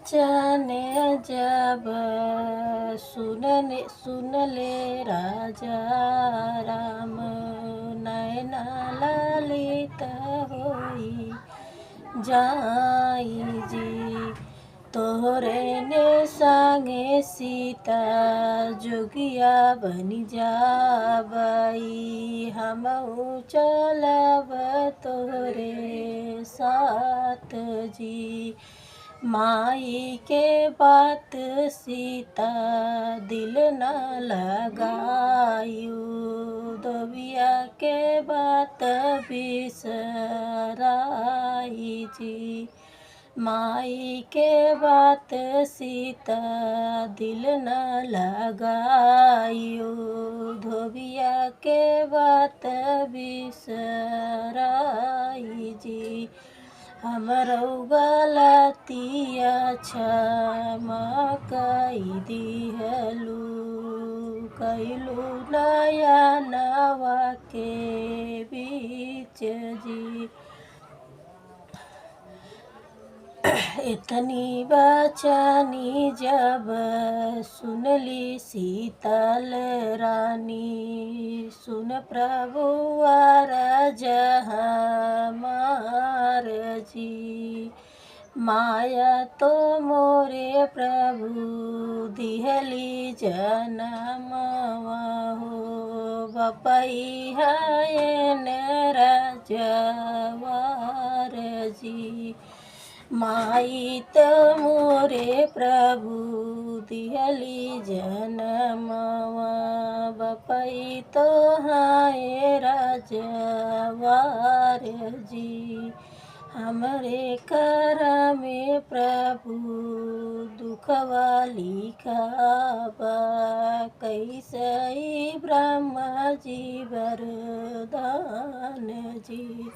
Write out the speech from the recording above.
बचन जब सुन ले राजा राम, नैन ललित होई जाई जी। तोहरे ने संगे सीता जोगिया बनी जाबई, हमहू चलब तोहरे साथ जी। माई के बात सीता दिल न लगायू, दोबिया के बात बिसराई जी। माई के बात सीता दिल न लगायू, धोबिया के बात बिसराई जी। हमरो गलतिया क्षमा कई दिहलू, कैलू नया नवा के बीच जी। इतनी बचनी जब सुनली सीतल रानी, सुन प्रभु अरज हमार जी। माया तो मोरे प्रभु दिहली जनमवा हो, बपई हयन रजवार जी। माई तो मोरे प्रभु दिहली जनमवा, बपई तो हाय राजवार जी। हमरे कर में प्रभु दुखवा लिखाबा, कैसे ब्रह्मा जी वरदान जी।